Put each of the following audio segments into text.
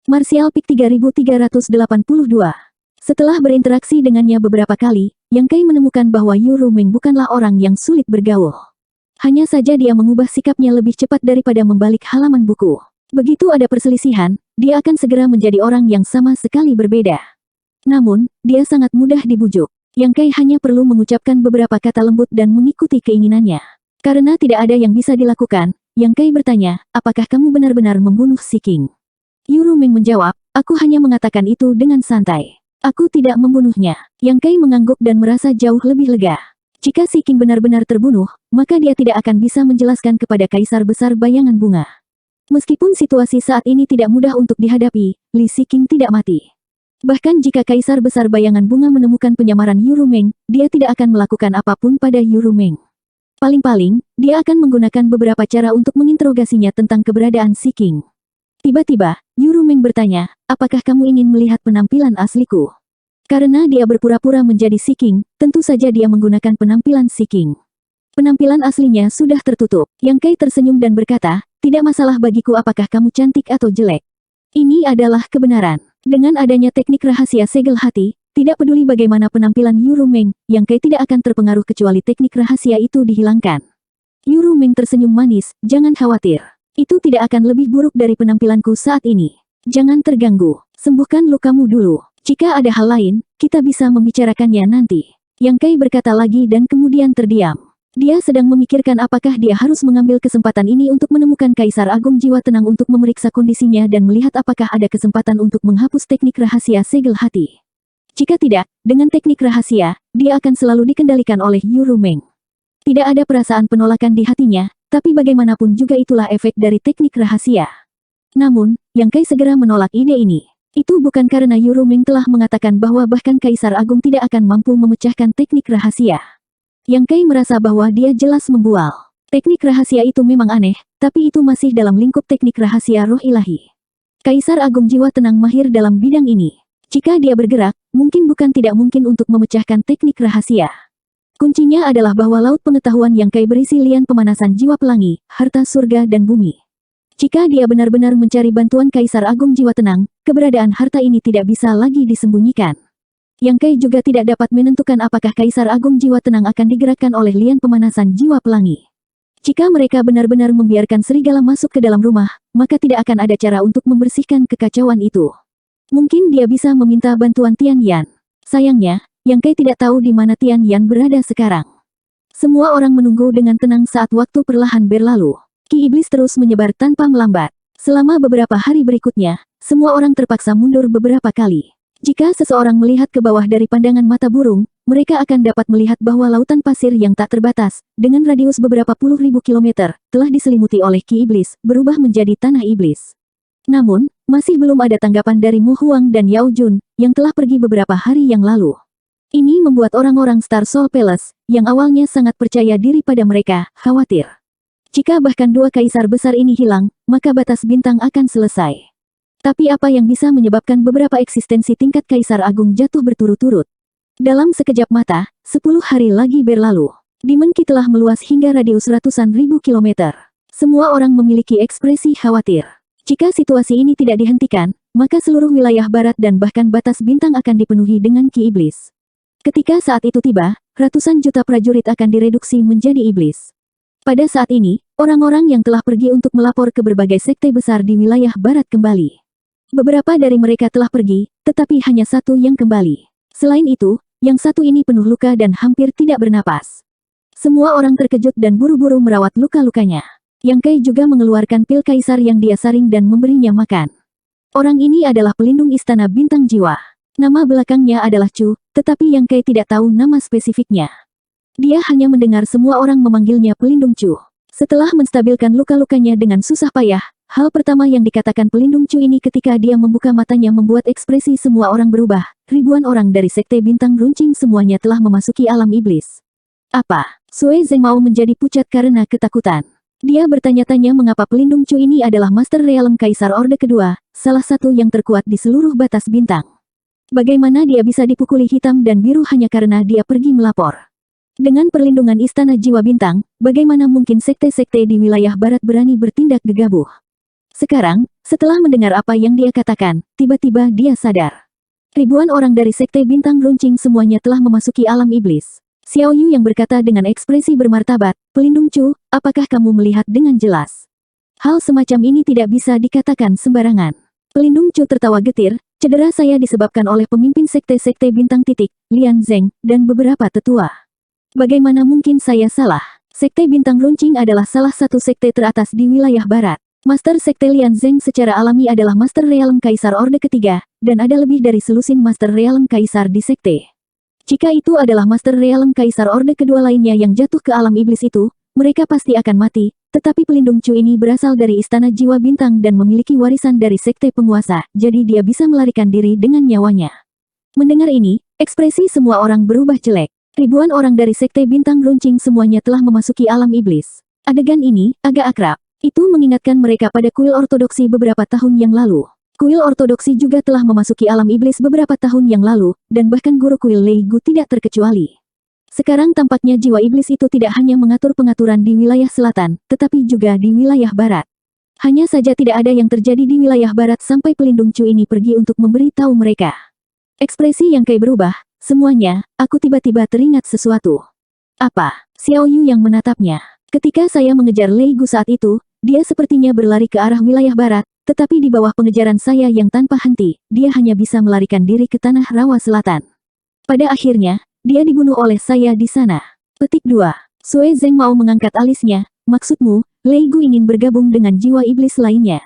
Martial Peak 3382. Setelah berinteraksi dengannya beberapa kali, Yang Kai menemukan bahwa Yu Rumeng bukanlah orang yang sulit bergaul. Hanya saja dia mengubah sikapnya lebih cepat daripada membalik halaman buku. Begitu ada perselisihan, dia akan segera menjadi orang yang sama sekali berbeda. Namun, dia sangat mudah dibujuk. Yang Kai hanya perlu mengucapkan beberapa kata lembut dan mengikuti keinginannya. Karena tidak ada yang bisa dilakukan, Yang Kai bertanya, apakah kamu benar-benar membunuh Si King? Yu Rumeng menjawab, aku hanya mengatakan itu dengan santai. Aku tidak membunuhnya. Yang Kai mengangguk dan merasa jauh lebih lega. Jika Si King benar-benar terbunuh, maka dia tidak akan bisa menjelaskan kepada Kaisar Besar Bayangan Bunga. Meskipun situasi saat ini tidak mudah untuk dihadapi, Li Si King tidak mati. Bahkan jika Kaisar Besar Bayangan Bunga menemukan penyamaran Yu Rumeng, dia tidak akan melakukan apapun pada Yu Rumeng. Paling-paling, dia akan menggunakan beberapa cara untuk menginterogasinya tentang keberadaan Si King. Tiba-tiba, Yu Rumeng bertanya, apakah kamu ingin melihat penampilan asliku? Karena dia berpura-pura menjadi Si King, tentu saja dia menggunakan penampilan Si King. Penampilan aslinya sudah tertutup. Yang Kai tersenyum dan berkata, tidak masalah bagiku apakah kamu cantik atau jelek. Ini adalah kebenaran. Dengan adanya teknik rahasia segel hati, tidak peduli bagaimana penampilan Yu Rumeng, Yang Kai tidak akan terpengaruh kecuali teknik rahasia itu dihilangkan. Yu Rumeng tersenyum manis, jangan khawatir. Itu tidak akan lebih buruk dari penampilanku saat ini. Jangan terganggu. Sembuhkan lukamu dulu. Jika ada hal lain, kita bisa membicarakannya nanti. Yang Kai berkata lagi dan kemudian terdiam. Dia sedang memikirkan apakah dia harus mengambil kesempatan ini untuk menemukan Kaisar Agung Jiwa Tenang untuk memeriksa kondisinya dan melihat apakah ada kesempatan untuk menghapus teknik rahasia segel hati. Jika tidak, dengan teknik rahasia, dia akan selalu dikendalikan oleh Yu Rumeng. Tidak ada perasaan penolakan di hatinya, tapi bagaimanapun juga itulah efek dari teknik rahasia. Namun, Yang Kai segera menolak ide ini. Itu bukan karena Yu Rumeng telah mengatakan bahwa bahkan Kaisar Agung tidak akan mampu memecahkan teknik rahasia. Yang Kai merasa bahwa dia jelas membual. Teknik rahasia itu memang aneh, tapi itu masih dalam lingkup teknik rahasia roh ilahi. Kaisar Agung Jiwa Tenang mahir dalam bidang ini. Jika dia bergerak, mungkin bukan tidak mungkin untuk memecahkan teknik rahasia. Kuncinya adalah bahwa laut pengetahuan Yang Kai berisi lian pemanasan jiwa pelangi, harta surga dan bumi. Jika dia benar-benar mencari bantuan Kaisar Agung Jiwa Tenang, keberadaan harta ini tidak bisa lagi disembunyikan. Yang Kai juga tidak dapat menentukan apakah Kaisar Agung Jiwa Tenang akan digerakkan oleh lian pemanasan jiwa pelangi. Jika mereka benar-benar membiarkan serigala masuk ke dalam rumah, maka tidak akan ada cara untuk membersihkan kekacauan itu. Mungkin dia bisa meminta bantuan Tian Yan. Sayangnya, Yang Kai tidak tahu di mana Tian Yan berada sekarang. Semua orang menunggu dengan tenang saat waktu perlahan berlalu. Ki iblis terus menyebar tanpa melambat. Selama beberapa hari berikutnya, semua orang terpaksa mundur beberapa kali. Jika seseorang melihat ke bawah dari pandangan mata burung, mereka akan dapat melihat bahwa lautan pasir yang tak terbatas, dengan radius beberapa puluh ribu kilometer, telah diselimuti oleh Ki iblis, berubah menjadi tanah iblis. Namun, masih belum ada tanggapan dari Mu Huang dan Yao Jun, yang telah pergi beberapa hari yang lalu. Ini membuat orang-orang Star Soul Palace, yang awalnya sangat percaya diri pada mereka, khawatir. Jika bahkan dua kaisar besar ini hilang, maka batas bintang akan selesai. Tapi apa yang bisa menyebabkan beberapa eksistensi tingkat Kaisar Agung jatuh berturut-turut? Dalam sekejap mata, 10 hari lagi berlalu. Dimenki telah meluas hingga radius ratusan ribu kilometer. Semua orang memiliki ekspresi khawatir. Jika situasi ini tidak dihentikan, maka seluruh wilayah barat dan bahkan batas bintang akan dipenuhi dengan Ki iblis. Ketika saat itu tiba, ratusan juta prajurit akan direduksi menjadi iblis. Pada saat ini, orang-orang yang telah pergi untuk melapor ke berbagai sekte besar di wilayah barat kembali. Beberapa dari mereka telah pergi, tetapi hanya satu yang kembali. Selain itu, yang satu ini penuh luka dan hampir tidak bernapas. Semua orang terkejut dan buru-buru merawat luka-lukanya. Yang Kai juga mengeluarkan pil kaisar yang dia saring dan memberinya makan. Orang ini adalah pelindung istana bintang jiwa. Nama belakangnya adalah Chu, tetapi Yang Kai tidak tahu nama spesifiknya. Dia hanya mendengar semua orang memanggilnya pelindung Chu. Setelah menstabilkan luka-lukanya dengan susah payah, hal pertama yang dikatakan pelindung Chu ini ketika dia membuka matanya membuat ekspresi semua orang berubah. Ribuan orang dari sekte bintang runcing semuanya telah memasuki alam iblis. Apa? Sui Zeng mau menjadi pucat karena ketakutan. Dia bertanya-tanya mengapa pelindung Chu ini adalah Master Realm Kaisar Orde Kedua, salah satu yang terkuat di seluruh batas bintang. Bagaimana dia bisa dipukuli hitam dan biru hanya karena dia pergi melapor? Dengan perlindungan Istana Jiwa Bintang, bagaimana mungkin sekte-sekte di wilayah barat berani bertindak gegabah? Sekarang, setelah mendengar apa yang dia katakan, tiba-tiba dia sadar. Ribuan orang dari Sekte Bintang Runcing semuanya telah memasuki alam iblis. Xiao Yu yang berkata dengan ekspresi bermartabat, "Pelindung Chu, apakah kamu melihat dengan jelas? Hal semacam ini tidak bisa dikatakan sembarangan." Pelindung Chu tertawa getir, "Cedera saya disebabkan oleh pemimpin Sekte-Sekte Bintang Titik, Lian Zeng, dan beberapa tetua. Bagaimana mungkin saya salah? Sekte Bintang Runcing adalah salah satu sekte teratas di wilayah barat. Master Sekte Lian Zeng secara alami adalah Master Realm Kaisar Orde ketiga, dan ada lebih dari selusin Master Realm Kaisar di sekte. Jika itu adalah Master Realm Kaisar Orde kedua lainnya yang jatuh ke alam iblis itu, mereka pasti akan mati, tetapi pelindung Chu ini berasal dari Istana Jiwa Bintang dan memiliki warisan dari sekte penguasa, jadi dia bisa melarikan diri dengan nyawanya." Mendengar ini, ekspresi semua orang berubah jelek. Ribuan orang dari Sekte Bintang Runcing semuanya telah memasuki alam iblis. Adegan ini agak akrab. Itu mengingatkan mereka pada kuil ortodoksi beberapa tahun yang lalu. Kuil ortodoksi juga telah memasuki alam iblis beberapa tahun yang lalu, dan bahkan guru kuil Lei Gu tidak terkecuali. Sekarang tampaknya jiwa iblis itu tidak hanya mengatur pengaturan di wilayah selatan, tetapi juga di wilayah barat. Hanya saja tidak ada yang terjadi di wilayah barat sampai pelindung Chu ini pergi untuk memberi tahu mereka. Ekspresi Yang Kai berubah, "Semuanya, aku tiba-tiba teringat sesuatu." "Apa?" Xiao Yu yang menatapnya. "Ketika saya mengejar Lei Gu saat itu, dia sepertinya berlari ke arah wilayah barat, tetapi di bawah pengejaran saya yang tanpa henti, dia hanya bisa melarikan diri ke tanah rawa selatan. Pada akhirnya, dia dibunuh oleh saya di sana." Petik 2. Sue Zeng mau mengangkat alisnya, "Maksudmu, Lei Gu ingin bergabung dengan jiwa iblis lainnya?"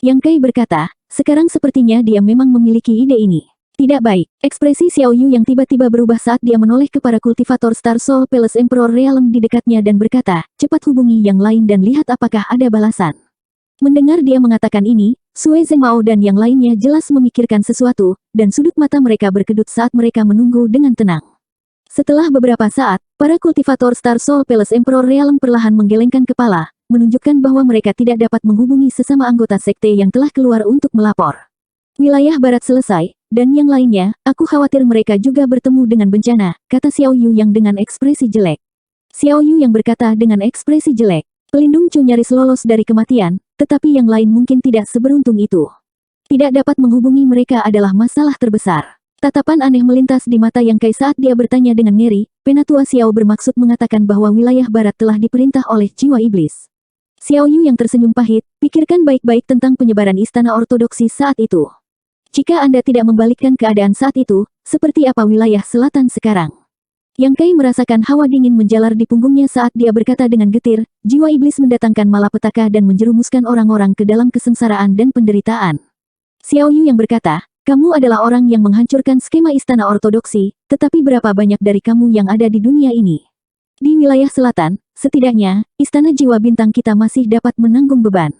Yang Kai berkata, "Sekarang sepertinya dia memang memiliki ide ini." "Tidak baik." Ekspresi Xiao Yu yang tiba-tiba berubah saat dia menoleh ke para kultivator Star Soul Palace Emperor Realm di dekatnya dan berkata, "Cepat hubungi yang lain dan lihat apakah ada balasan." Mendengar dia mengatakan ini, Sue Zeng Mao dan yang lainnya jelas memikirkan sesuatu, dan sudut mata mereka berkedut saat mereka menunggu dengan tenang. Setelah beberapa saat, para kultivator Star Soul Palace Emperor Realm perlahan menggelengkan kepala, menunjukkan bahwa mereka tidak dapat menghubungi sesama anggota sekte yang telah keluar untuk melapor. "Wilayah barat selesai, dan yang lainnya, aku khawatir mereka juga bertemu dengan bencana," kata Xiao Yu yang dengan ekspresi jelek. Xiao Yu yang berkata dengan ekspresi jelek, "Pelindung Chu nyaris lolos dari kematian, tetapi yang lain mungkin tidak seberuntung itu. Tidak dapat menghubungi mereka adalah masalah terbesar." Tatapan aneh melintas di mata Yang Kai saat dia bertanya dengan ngeri. Penatua Xiao bermaksud mengatakan bahwa wilayah barat telah diperintah oleh jiwa iblis. Xiao Yu yang tersenyum pahit, "Pikirkan baik-baik tentang penyebaran istana ortodoksi saat itu. Jika Anda tidak membalikkan keadaan saat itu, seperti apa wilayah selatan sekarang?" Yang Kai merasakan hawa dingin menjalar di punggungnya saat dia berkata dengan getir, "Jiwa iblis mendatangkan malapetaka dan menjerumuskan orang-orang ke dalam kesengsaraan dan penderitaan." Xiao Yu yang berkata, "Kamu adalah orang yang menghancurkan skema istana ortodoksi, tetapi berapa banyak dari kamu yang ada di dunia ini? Di wilayah selatan, setidaknya, istana jiwa bintang kita masih dapat menanggung beban.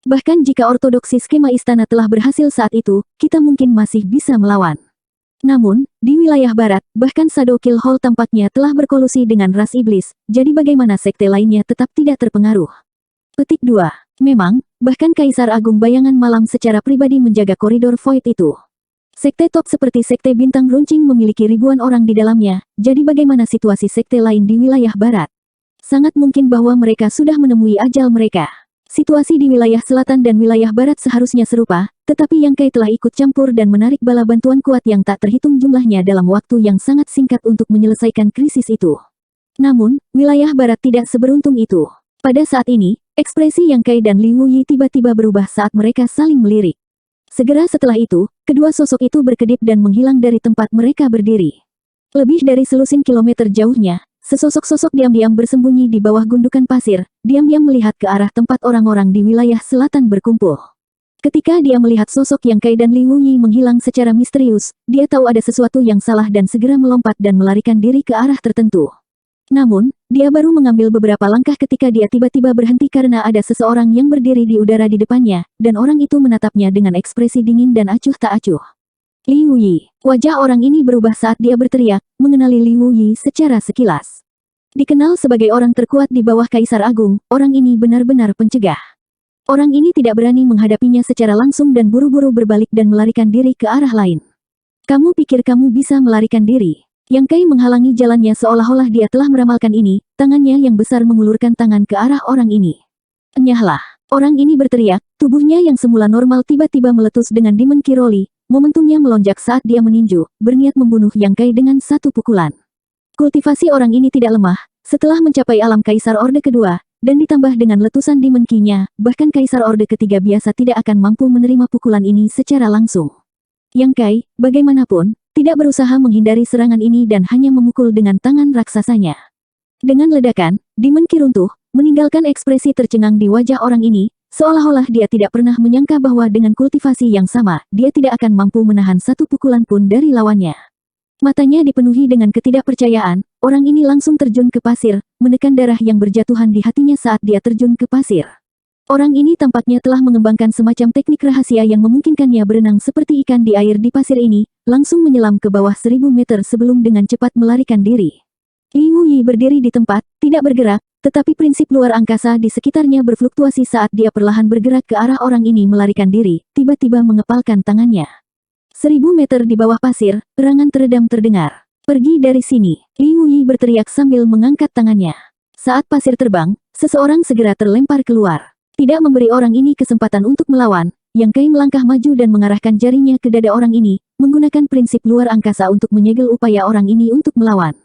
Bahkan jika ortodoksi skema istana telah berhasil saat itu, kita mungkin masih bisa melawan. Namun, di wilayah barat, bahkan Shadow Kill Hall tampaknya telah berkolusi dengan ras iblis, jadi bagaimana sekte lainnya tetap tidak terpengaruh?" Petik 2. Memang, bahkan Kaisar Agung Bayangan Malam secara pribadi menjaga koridor Void itu. Sekte top seperti Sekte Bintang Runcing memiliki ribuan orang di dalamnya, jadi bagaimana situasi sekte lain di wilayah barat? Sangat mungkin bahwa mereka sudah menemui ajal mereka. Situasi di wilayah selatan dan wilayah barat seharusnya serupa, tetapi Yang Kai telah ikut campur dan menarik bala bantuan kuat yang tak terhitung jumlahnya dalam waktu yang sangat singkat untuk menyelesaikan krisis itu. Namun, wilayah barat tidak seberuntung itu. Pada saat ini, ekspresi Yang Kai dan Li Wuyi tiba-tiba berubah saat mereka saling melirik. Segera setelah itu, kedua sosok itu berkedip dan menghilang dari tempat mereka berdiri. Lebih dari selusin kilometer jauhnya, sesosok-sosok diam-diam bersembunyi di bawah gundukan pasir, diam-diam melihat ke arah tempat orang-orang di wilayah selatan berkumpul. Ketika dia melihat sosok Yang Kai dan Li Wuyi menghilang secara misterius, dia tahu ada sesuatu yang salah dan segera melompat dan melarikan diri ke arah tertentu. Namun, dia baru mengambil beberapa langkah ketika dia tiba-tiba berhenti karena ada seseorang yang berdiri di udara di depannya, dan orang itu menatapnya dengan ekspresi dingin dan acuh tak acuh. Li Wuyi. Wajah orang ini berubah saat dia berteriak, mengenali Li Wuyi secara sekilas. Dikenal sebagai orang terkuat di bawah Kaisar Agung, orang ini benar-benar pencegah. Orang ini tidak berani menghadapinya secara langsung dan buru-buru berbalik dan melarikan diri ke arah lain. "Kamu pikir kamu bisa melarikan diri?" Yang Kai menghalangi jalannya seolah-olah dia telah meramalkan ini, tangannya yang besar mengulurkan tangan ke arah orang ini. "Enyahlah." Orang ini berteriak, tubuhnya yang semula normal tiba-tiba meletus dengan Demon Kiroli. Momentumnya melonjak saat dia meninju, berniat membunuh Yang Kai dengan satu pukulan. Kultivasi orang ini tidak lemah, setelah mencapai alam Kaisar Orde kedua, dan ditambah dengan letusan Demon Ki-nya, bahkan Kaisar Orde ketiga biasa tidak akan mampu menerima pukulan ini secara langsung. Yang Kai, bagaimanapun, tidak berusaha menghindari serangan ini dan hanya memukul dengan tangan raksasanya. Dengan ledakan, Demon Ki runtuh, meninggalkan ekspresi tercengang di wajah orang ini, seolah-olah dia tidak pernah menyangka bahwa dengan kultivasi yang sama, dia tidak akan mampu menahan satu pukulan pun dari lawannya. Matanya dipenuhi dengan ketidakpercayaan, orang ini langsung terjun ke pasir, menekan darah yang berjatuhan di hatinya saat dia terjun ke pasir. Orang ini tampaknya telah mengembangkan semacam teknik rahasia yang memungkinkannya berenang seperti ikan di air di pasir ini, langsung menyelam ke bawah 1000 meter sebelum dengan cepat melarikan diri. Li Wuyi berdiri di tempat, tidak bergerak, tetapi prinsip luar angkasa di sekitarnya berfluktuasi saat dia perlahan bergerak ke arah orang ini melarikan diri, tiba-tiba mengepalkan tangannya. 1000 meter di bawah pasir, erangan teredam terdengar. Pergi dari sini, Li Wuyi berteriak sambil mengangkat tangannya. Saat pasir terbang, seseorang segera terlempar keluar. Tidak memberi orang ini kesempatan untuk melawan, Yang Kai melangkah maju dan mengarahkan jarinya ke dada orang ini, menggunakan prinsip luar angkasa untuk menyegel upaya orang ini untuk melawan.